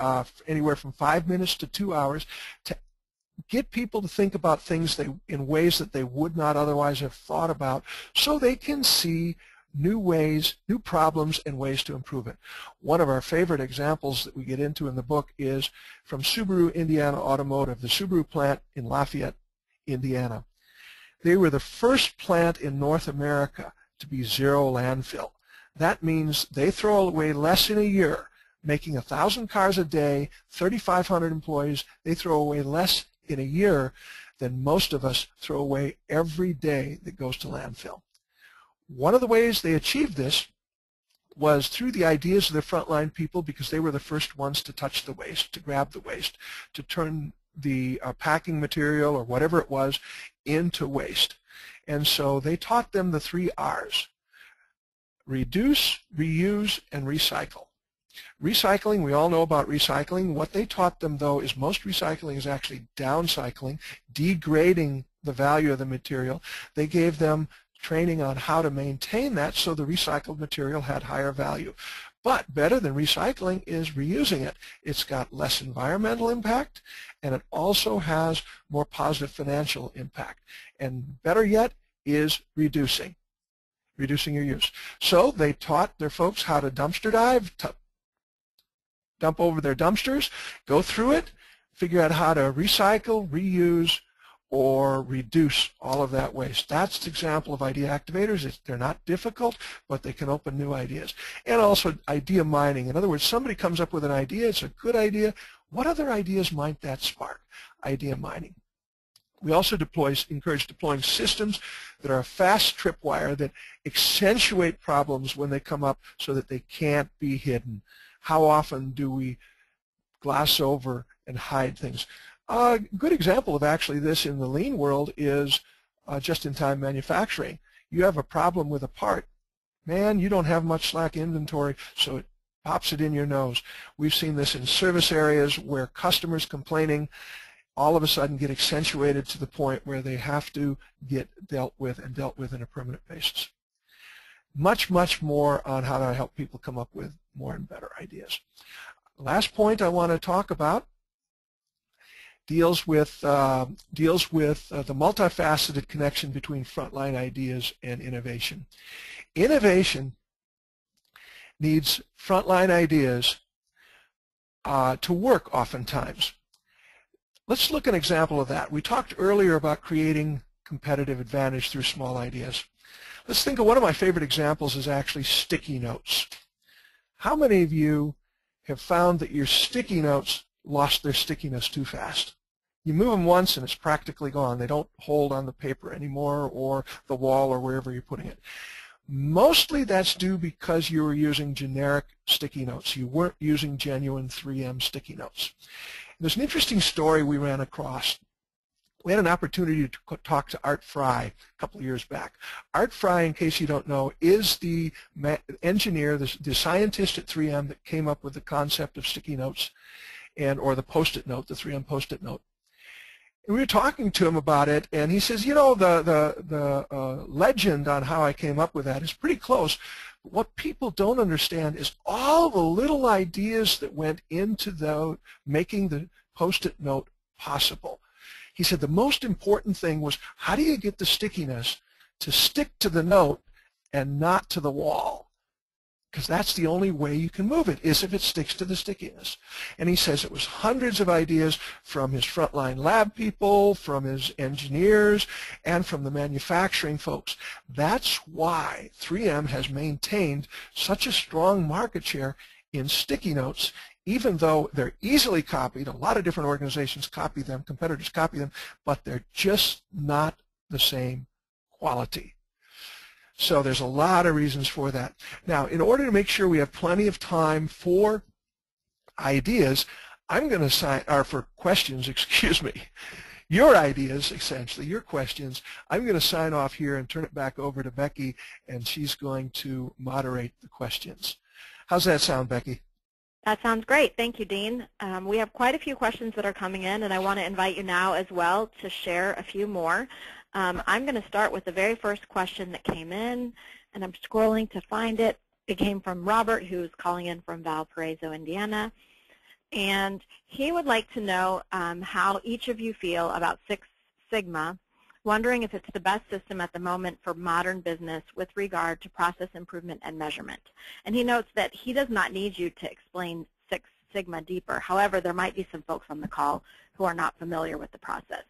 anywhere from 5 minutes to 2 hours, to get people to think about things in ways that they would not otherwise have thought about, so they can see new ways, new problems, and ways to improve it. One of our favorite examples that we get into in the book is from Subaru Indiana Automotive, the Subaru plant in Lafayette, Indiana. They were the first plant in North America to be zero landfill. That means they throw away less in a year, making 1,000 cars a day, 3,500 employees. They throw away less in a year than most of us throw away every day that goes to landfill. One of the ways they achieved this was through the ideas of the frontline people, because they were the first ones to touch the waste, to grab the waste, to turn the packing material or whatever it was into waste. And so they taught them the 3 R's: reduce, reuse, and recycle. Recycling, we all know about recycling. What they taught them, though, is most recycling is actually downcycling, degrading the value of the material. They gave them training on how to maintain that so the recycled material had higher value. But better than recycling is reusing it. It's got less environmental impact, and it also has more positive financial impact. And better yet is reducing your use. So they taught their folks how to dumpster dive, dump over their dumpsters, go through it, figure out how to recycle, reuse, or reduce all of that waste. That's an example of idea activators. They're not difficult, but they can open new ideas. And also idea mining. In other words, somebody comes up with an idea, it's a good idea. What other ideas might that spark? Idea mining. We also encourage deploying systems that are a fast tripwire that accentuate problems when they come up so that they can't be hidden. How often do we gloss over and hide things? A good example of actually this in the lean world is just-in-time manufacturing. You have a problem with a part. Man, you don't have much slack inventory, so it pops it in your nose. We've seen this in service areas where customers complaining all of a sudden get accentuated to the point where they have to get dealt with and dealt with on a permanent basis. Much, much more on how to help people come up with more and better ideas. Last point I want to talk about deals with the multifaceted connection between frontline ideas and innovation. Innovation needs frontline ideas to work oftentimes. Let's look at an example of that. We talked earlier about creating competitive advantage through small ideas. Let's think of one of my favorite examples is actually sticky notes. How many of you have found that your sticky notes lost their stickiness too fast? You move them once and it's practically gone. They don't hold on the paper anymore or the wall or wherever you're putting it. Mostly that's due because you were using generic sticky notes. You weren't using genuine 3M sticky notes. There's an interesting story we ran across. We had an opportunity to talk to Art Fry a couple of years back. Art Fry, in case you don't know, is the engineer, the scientist at 3M that came up with the concept of sticky notes or the Post-it note, the 3M Post-it note. And we were talking to him about it, and he says, you know, the legend on how I came up with that is pretty close. But what people don't understand is all the little ideas that went into making the Post-it note possible. He said the most important thing was, how do you get the stickiness to stick to the note and not to the wall? Because that's the only way you can move it, is if it sticks to the stickiness. And he says it was hundreds of ideas from his frontline lab people, from his engineers, and from the manufacturing folks. That's why 3M has maintained such a strong market share in sticky notes, even though they're easily copied. A lot of different organizations copy them, competitors copy them, but they're just not the same quality. So there's a lot of reasons for that. Now, in order to make sure we have plenty of time for ideas, I'm going to sign, or for questions, excuse me, your ideas, essentially, your questions. I'm going to sign off here and turn it back over to Becky, and she's going to moderate the questions. How's that sound, Becky?
That sounds great. Thank you, Dean. We have quite a few questions that are coming in, and I want to invite you now as well to share a few more. I'm going to start with the very first question that came in, and I'm scrolling to find it. It came from Robert, who's calling in from Valparaiso, Indiana. And he would like to know how each of you feel about Six Sigma, wondering if it's the best system at the moment for modern business with regard to process improvement and measurement. And he notes that he does not need you to explain Six Sigma deeper. However, there might be some folks on the call who are not familiar with the process.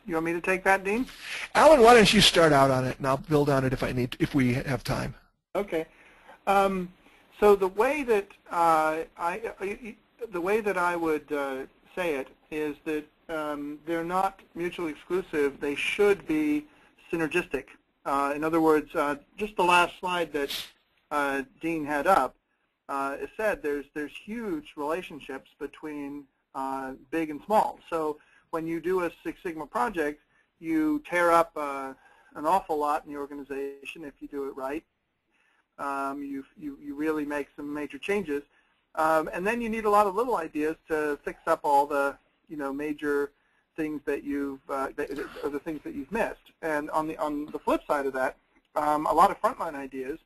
You want me to take that, Dean?
Alan, why don't you start out on it, and I'll build on it if we have time.
Okay. So the way that I would say it is that they're not mutually exclusive. They should be synergistic. In other words, just the last slide that Dean had up, it said there's huge relationships between big and small. So when you do a Six Sigma project, you tear up an awful lot in the organization if you do it right. You really make some major changes, and then you need a lot of little ideas to fix up all the major things that the things that you've missed. And on the flip side of that, a lot of frontline ideas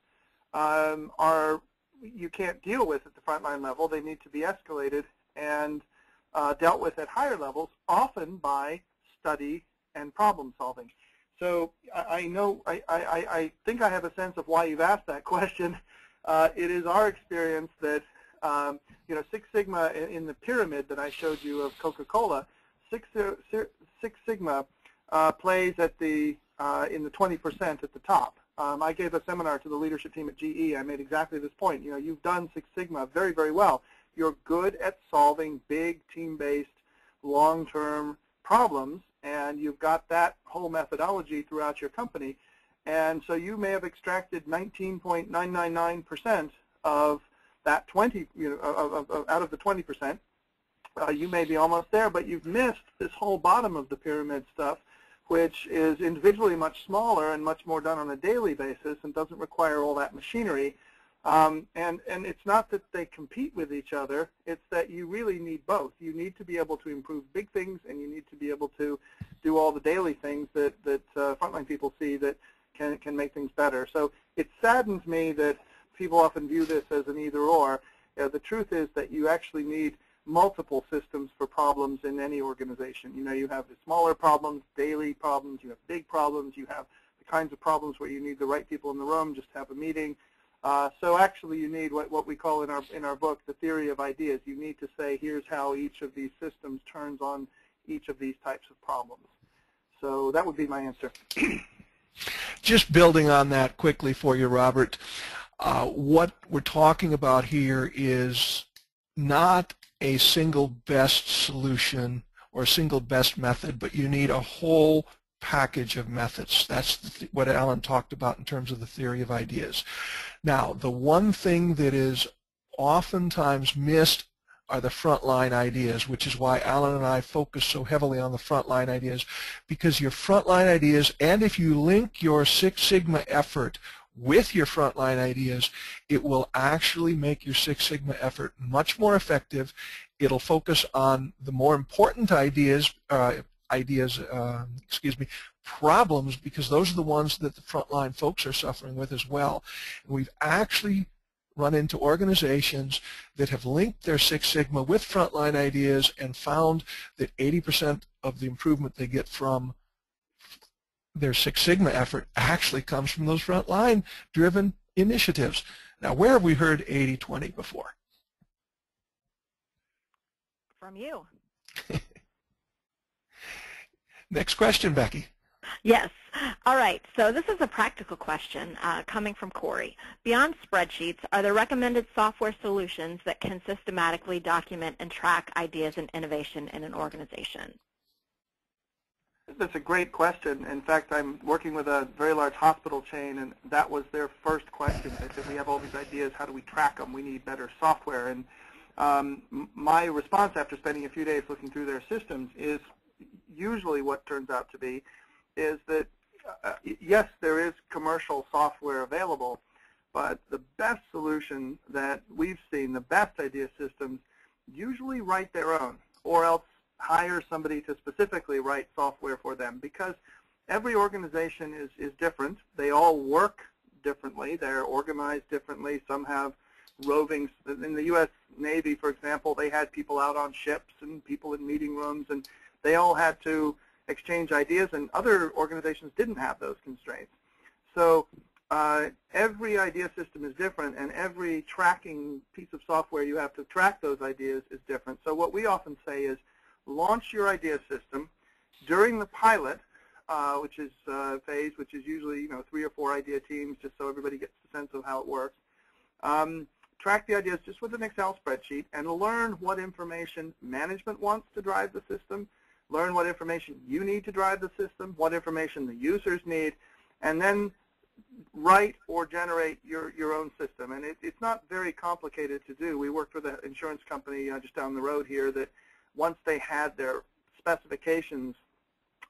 you can't deal with at the frontline level. They need to be escalated and dealt with at higher levels, often by study and problem solving. So I think I have a sense of why you've asked that question. It is our experience that Six Sigma in the pyramid that I showed you of Coca-Cola, Six Sigma plays at in the 20% at the top. I gave a seminar to the leadership team at GE. I made exactly this point. You've done Six Sigma very, very well. You're good at solving big team-based, long-term problems, and you've got that whole methodology throughout your company. And so you may have extracted 19.999% of that 20, out of the 20%. You may be almost there, but you've missed this whole bottom of the pyramid stuff, which is individually much smaller and much more done on a daily basis and doesn't require all that machinery. And it's not that they compete with each other, it's that you really need both. You need to be able to improve big things, and you need to be able to do all the daily things that frontline people see that can make things better. So it saddens me that people often view this as an either-or. The truth is that you actually need multiple systems for problems in any organization. You have the smaller problems, daily problems, you have big problems, you have the kinds of problems where you need the right people in the room, just have a meeting. So actually you need what we call in our book the theory of ideas. You need to say, here's how each of these systems turns on each of these types of problems. So that would be my answer.
Just building on that quickly for you, Robert, what we're talking about here is not a single best solution or a single best method, but you need a whole package of methods. That's what Alan talked about in terms of the theory of ideas. Now, the one thing that is oftentimes missed are the frontline ideas, which is why Alan and I focus so heavily on the frontline ideas, because your frontline ideas, and if you link your Six Sigma effort with your frontline ideas, it will actually make your Six Sigma effort much more effective. It'll focus on the more important problems, because those are the ones that the frontline folks are suffering with as well. And we've actually run into organizations that have linked their Six Sigma with frontline ideas and found that 80% of the improvement they get from their Six Sigma effort actually comes from those frontline driven initiatives. Now, where have we heard 80-20 before?
From you.
Next question, Becky.
Yes. All right. So this is a practical question coming from Corey. Beyond spreadsheets, are there recommended software solutions that can systematically document and track ideas and innovation in an organization?
That's a great question. In fact, I'm working with a very large hospital chain, and that was their first question. They said, we have all these ideas. How do we track them? We need better software. And my response after spending a few days looking through their systems is usually what turns out to be is that, yes, there is commercial software available, but the best solution that we've seen, the best idea systems, usually write their own, or else hire somebody to specifically write software for them, because every organization is different. They all work differently. They're organized differently. Some have roving. In the U.S. Navy, for example, they had people out on ships and people in meeting rooms, and they all had to exchange ideas, and other organizations didn't have those constraints. So every idea system is different, and every tracking piece of software you have to track those ideas is different. So what we often say is launch your idea system during the pilot, which is phase, which is usually 3 or 4 idea teams, just so everybody gets a sense of how it works. Track the ideas just with an Excel spreadsheet and learn what information management wants to drive the system, learn what information you need to drive the system, what information the users need, and then write or generate your own system. And it's not very complicated to do. We worked with an insurance company just down the road here that once they had their specifications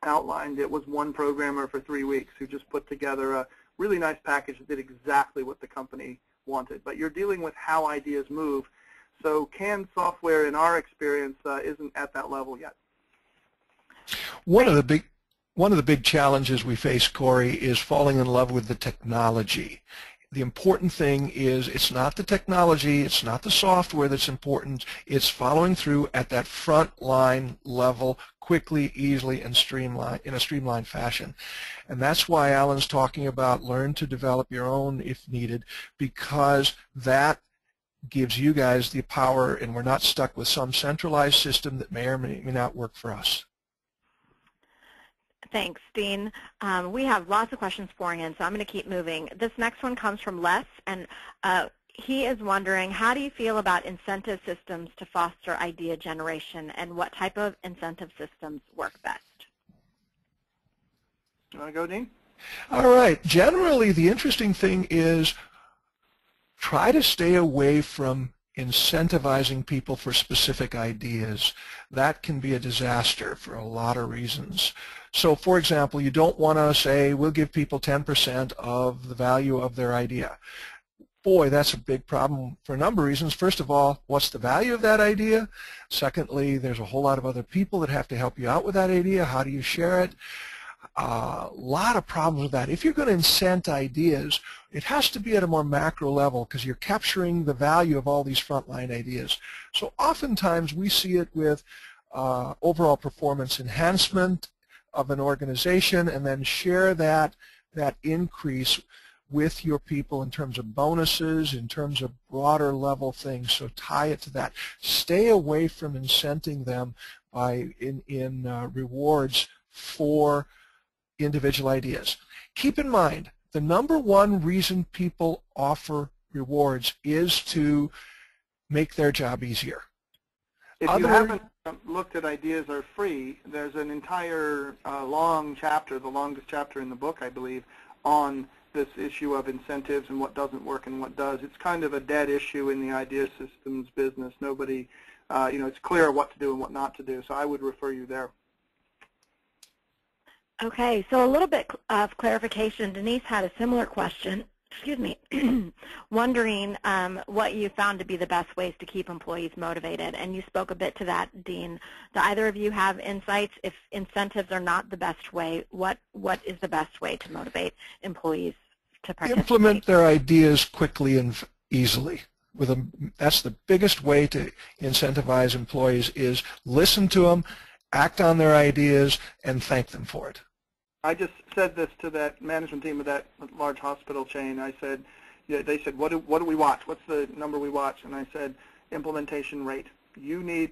outlined, it was one programmer for 3 weeks who just put together a really nice package that did exactly what the company wanted. But you're dealing with how ideas move. So canned software, in our experience, isn't at that level yet.
One of the big challenges we face, Corey, is falling in love with the technology. The important thing is it's not the technology, it's not the software that's important, it's following through at that front line level quickly, easily, and in a streamlined fashion. And that's why Alan's talking about learn to develop your own if needed, because that gives you guys the power, and we're not stuck with some centralized system that may or may not work for us.
Thanks, Dean. We have lots of questions pouring in, so I'm going to keep moving. This next one comes from Les, and he is wondering, how do you feel about incentive systems to foster idea generation, and what type of incentive systems work best?
You want to go, Dean?
All right. Generally, the interesting thing is try to stay away from incentivizing people for specific ideas. That can be a disaster for a lot of reasons. So, for example, you don't want to say, we'll give people 10% of the value of their idea. Boy, that's a big problem for a number of reasons. First of all, what's the value of that idea? Secondly, there's a whole lot of other people that have to help you out with that idea. How do you share it? A lot of problems with that. If you're going to incent ideas, it has to be at a more macro level because you're capturing the value of all these frontline ideas. So oftentimes we see it with overall performance enhancement of an organization, and then share that increase with your people in terms of bonuses, in terms of broader level things. So tie it to that. Stay away from incenting them by in rewards for individual ideas. Keep in mind, the #1 reason people offer rewards is to make their job easier.
If you haven't looked at Ideas Are Free, there's an entire long chapter, the longest chapter in the book, I believe, on this issue of incentives and what doesn't work and what does. It's kind of a dead issue in the idea systems business. Nobody, it's clear what to do and what not to do. So I would refer you there.
Okay, so a little bit of clarification. Denise had a similar question, excuse me, wondering what you found to be the best ways to keep employees motivated. And you spoke a bit to that, Dean. Do either of you have insights? If incentives are not the best way, what is the best way to motivate employees to participate?
Implement their ideas quickly and easily. That's the biggest way to incentivize employees, is listen to them, act on their ideas, and thank them for it.
I just said this to that management team of that large hospital chain. I said, they said, what do we watch? What's the number we watch? And I said, implementation rate.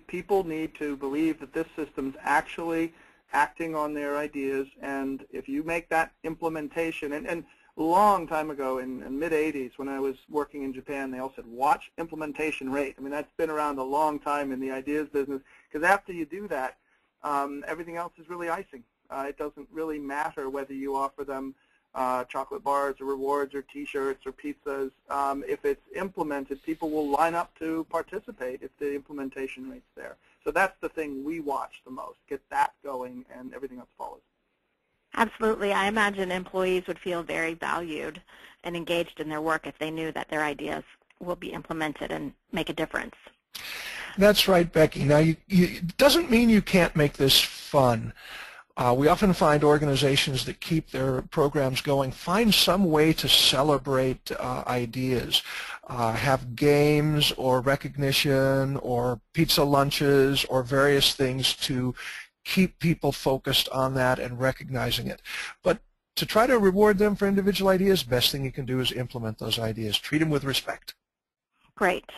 People need to believe that this system's actually acting on their ideas, and if you make that implementation, and a long time ago in mid-'80s when I was working in Japan, they all said, watch implementation rate. I mean, that's been around a long time in the ideas business, because after you do that, everything else is really icing. It doesn't really matter whether you offer them chocolate bars or rewards or T-shirts or pizzas. If it's implemented, people will line up to participate if the implementation rate's there. So that's the thing we watch the most. Get that going, and everything else follows.
Absolutely. I imagine employees would feel very valued and engaged in their work if they knew that their ideas will be implemented and make a difference.
That's right, Becky. Now, it doesn't mean you can't make this fun. We often find organizations that keep their programs going find some way to celebrate ideas, have games or recognition or pizza lunches or various things to keep people focused on that and recognizing it. But to try to reward them for individual ideas, best thing you can do is implement those ideas. Treat them with respect.
Great.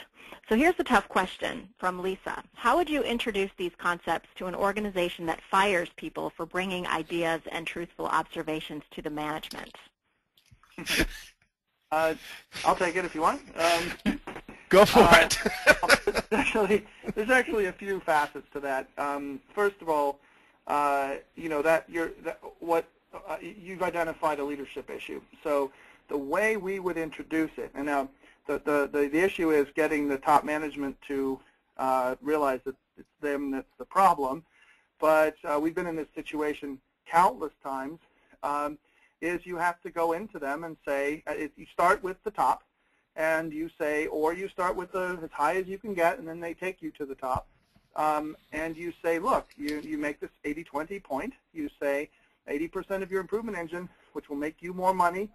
So here's the tough question from Lisa. How would you introduce these concepts to an organization that fires people for bringing ideas and truthful observations to the management?
I'll take it if you want.
Go for it.
There's actually a few facets to that. First of all, you've identified a leadership issue. So the way we would introduce it, and now the issue is getting the top management to realize that it's them that's the problem. But we've been in this situation countless times. Is you have to go into them and say, you start with the top, and you say, or you start with as high as you can get, and then they take you to the top. And you say, look, you make this 80-20 point. You say 80% of your improvement engine, which will make you more money,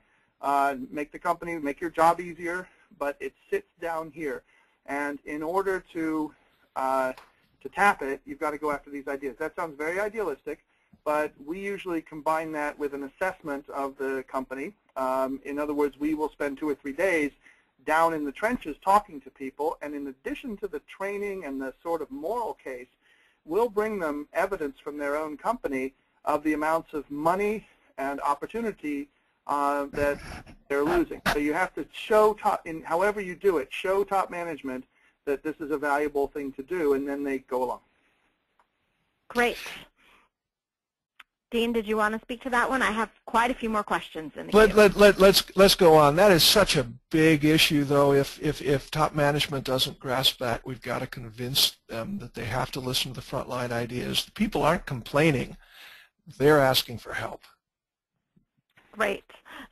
make the company, make your job easier, but it sits down here. And in order to tap it, you've got to go after these ideas. That sounds very idealistic, but we usually combine that with an assessment of the company. In other words, we will spend 2 or 3 days down in the trenches talking to people, and in addition to the training and the sort of moral case, we'll bring them evidence from their own company of the amounts of money and opportunity that they're losing. So you have to show, however you do it, show top management that this is a valuable thing to do, and then they go along.
Great. Dean, did you want to speak to that one? I have quite a few more questions in the
Let's go on. That is such a big issue, though. If top management doesn't grasp that, we've got to convince them that they have to listen to the frontline ideas. People aren't complaining. They're asking for help.
Great.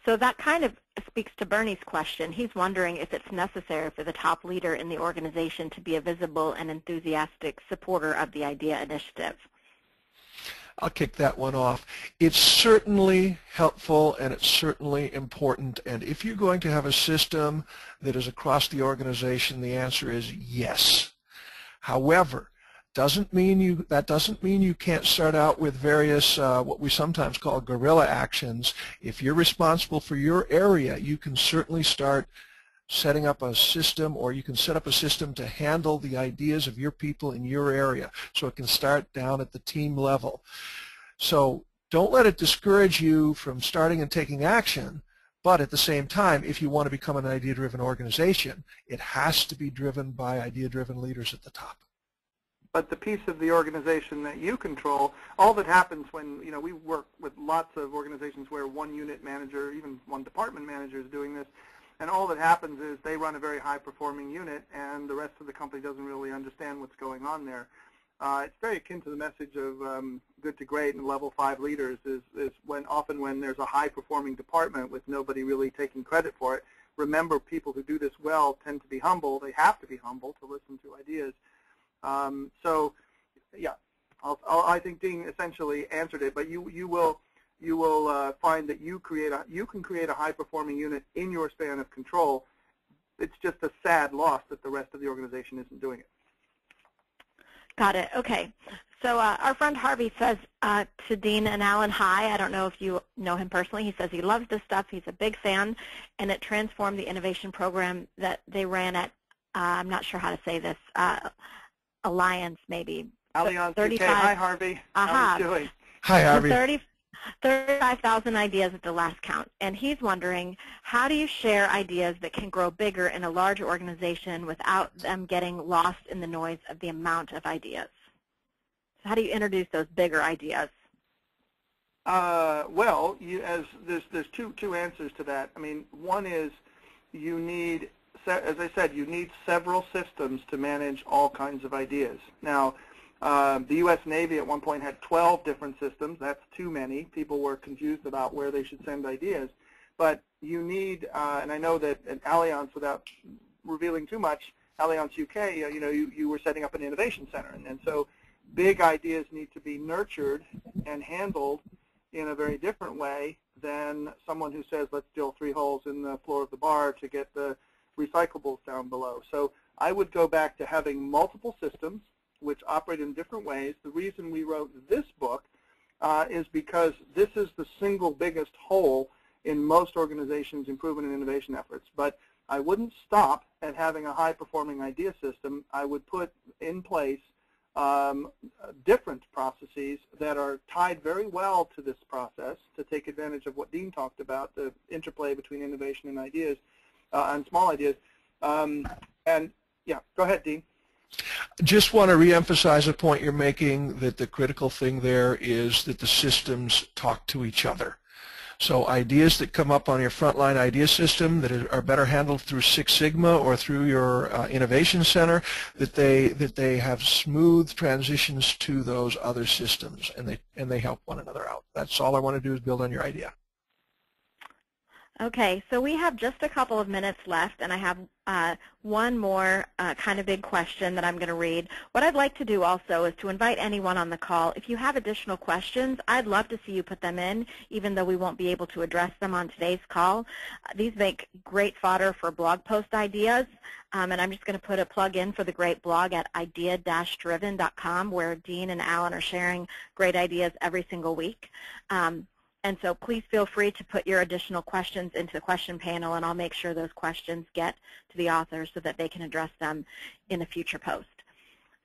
So that kind of speaks to Bernie's question. He's wondering if it's necessary for the top leader in the organization to be a visible and enthusiastic supporter of the IDEA initiative.
I'll kick that one off. It's certainly helpful and it's certainly important, and if you're going to have a system that is across the organization, the answer is yes. However, that doesn't mean you can't start out with various what we sometimes call guerrilla actions. If you're responsible for your area, you can certainly start setting up a system, or you can set up a system to handle the ideas of your people in your area, so it can start down at the team level. So don't let it discourage you from starting and taking action, but at the same time, if you want to become an idea-driven organization, it has to be driven by idea-driven leaders at the top.
But the piece of the organization that you control, all that happens when, we work with lots of organizations where one unit manager, even one department manager is doing this, and all that happens is they run a very high-performing unit, and the rest of the company doesn't really understand what's going on there. It's very akin to the message of good to great and level 5 leaders is often when there's a high-performing department with nobody really taking credit for it. Remember, people who do this well tend to be humble. They have to be humble to listen to ideas. So, yeah, I think Dean essentially answered it, but you will find that you can create a high-performing unit in your span of control. It's just a sad loss that the rest of the organization isn't doing it.
Got it. Okay. So our friend Harvey says to Dean and Alan, hi. I don't know if you know him personally. He says he loves this stuff. He's a big fan, and it transformed the innovation program that they ran at, I'm not sure how to say this, Alliance maybe.
Alliance UK. Hi, Harvey. How are you doing?
Hi, Harvey.
35,000 ideas at the last count, and he's wondering, how do you share ideas that can grow bigger in a large organization without them getting lost in the noise of the amount of ideas? So how do you introduce those bigger ideas?
Well, there's two answers to that. I mean, one is you need, as I said, you need several systems to manage all kinds of ideas. Now, the U.S. Navy at one point had 12 different systems. That's too many. People were confused about where they should send ideas. But you need, and I know that at Allianz, without revealing too much, Allianz UK, you were setting up an innovation center, and so big ideas need to be nurtured and handled in a very different way than someone who says, let's drill 3 holes in the floor of the bar to get the recyclables down below. So I would go back to having multiple systems which operate in different ways. The reason we wrote this book is because this is the single biggest hole in most organizations' improvement and innovation efforts. But I wouldn't stop at having a high-performing idea system. I would put in place different processes that are tied very well to this process to take advantage of what Dean talked about, the interplay between innovation and ideas, and small ideas. And yeah, go ahead, Dean.
Just want to reemphasize a point you're making, that the critical thing there is that the systems talk to each other. So ideas that come up on your frontline idea system that are better handled through Six Sigma or through your innovation center, that they have smooth transitions to those other systems, and they help one another out. That's all I want to do, is build on your idea.
Okay, so we have just a couple of minutes left, and I have one more kind of big question that I'm going to read. What I'd like to do also is to invite anyone on the call. If you have additional questions, I'd love to see you put them in, even though we won't be able to address them on today's call. These make great fodder for blog post ideas, and I'm just going to put a plug in for the great blog at idea-driven.com, where Dean and Alan are sharing great ideas every single week. And so please feel free to put your additional questions into the question panel, and I'll make sure those questions get to the authors so that they can address them in a future post.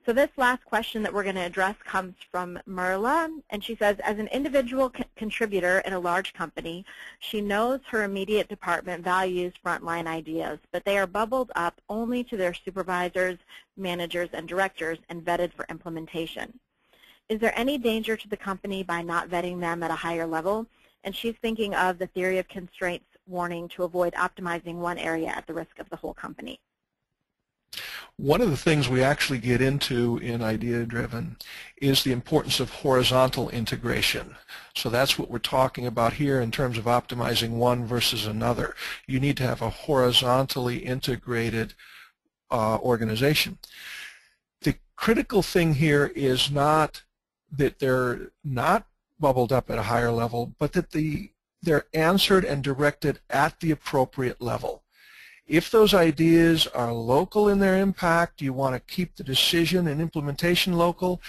So this last question that we're going to address comes from Merla, and she says, as an individual contributor in a large company, she knows her immediate department values frontline ideas, but they are bubbled up only to their supervisors, managers, and directors and vetted for implementation. Is there any danger to the company by not vetting them at a higher level? And she's thinking of the theory of constraints warning to avoid optimizing one area at the risk of the whole company.
One of the things we actually get into in Idea-Driven is the importance of horizontal integration. So that's what we're talking about here in terms of optimizing one versus another. You need to have a horizontally integrated organization. The critical thing here is not that they're not bubbled up at a higher level, but that they're answered and directed at the appropriate level. If those ideas are local in their impact, you want to keep the decision and implementation local.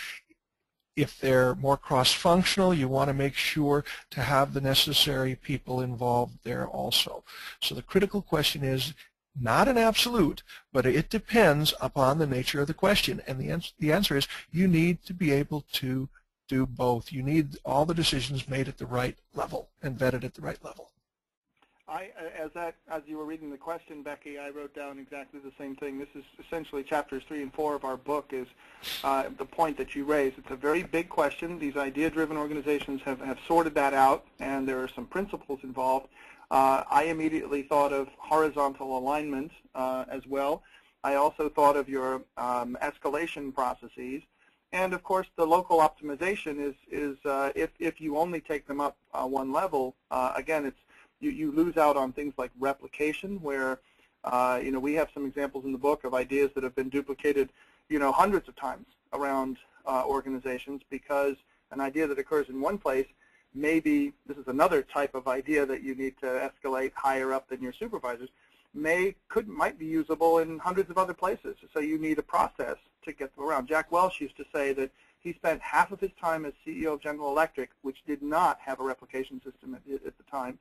If they're more cross-functional, you want to make sure to have the necessary people involved there also. So the critical question is not an absolute, but it depends upon the nature of the question. And the answer is you need to be able to do both. You need all the decisions made at the right level and vetted at the right level.
As you were reading the question, Becky, I wrote down exactly the same thing. This is essentially chapters 3 and 4 of our book, is the point that you raised. It's a very big question. These idea-driven organizations have sorted that out, and there are some principles involved. I immediately thought of horizontal alignment as well. I also thought of your escalation processes. And of course, the local optimization is if you only take them up one level, again, you lose out on things like replication, where we have some examples in the book of ideas that have been duplicated hundreds of times around organizations, because an idea that occurs in one place, maybe this is another type of idea that you need to escalate higher up than your supervisors, might be usable in hundreds of other places. So you need a process to get them around. Jack Welch used to say that he spent half of his time as CEO of General Electric, which did not have a replication system at the time.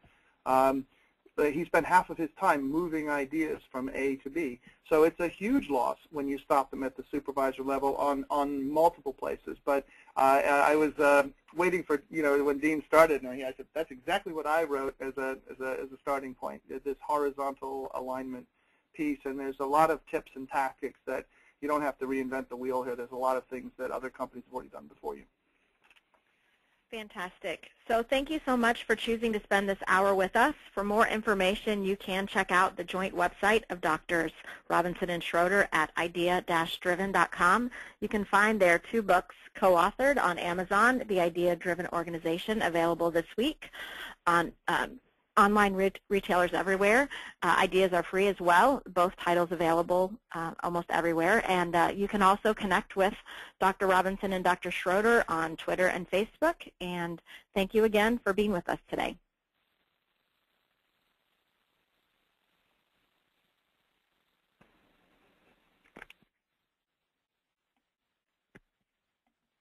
But he spent half of his time moving ideas from A to B. So it's a huge loss when you stop them at the supervisor level on multiple places. But I was waiting for, when Dean started, and I said, that's exactly what I wrote as a starting point, this horizontal alignment piece. And there's a lot of tips and tactics that you don't have to reinvent the wheel here. There's a lot of things that other companies have already done before you.
Fantastic. So thank you so much for choosing to spend this hour with us. For more information, you can check out the joint website of Drs. Robinson and Schroeder at idea-driven.com. You can find their 2 books co-authored on Amazon, The Idea-Driven Organization, available this week on online retailers everywhere. Ideas are free as well. Both titles available almost everywhere. And you can also connect with Dr. Robinson and Dr. Schroeder on Twitter and Facebook. And thank you again for being with us today.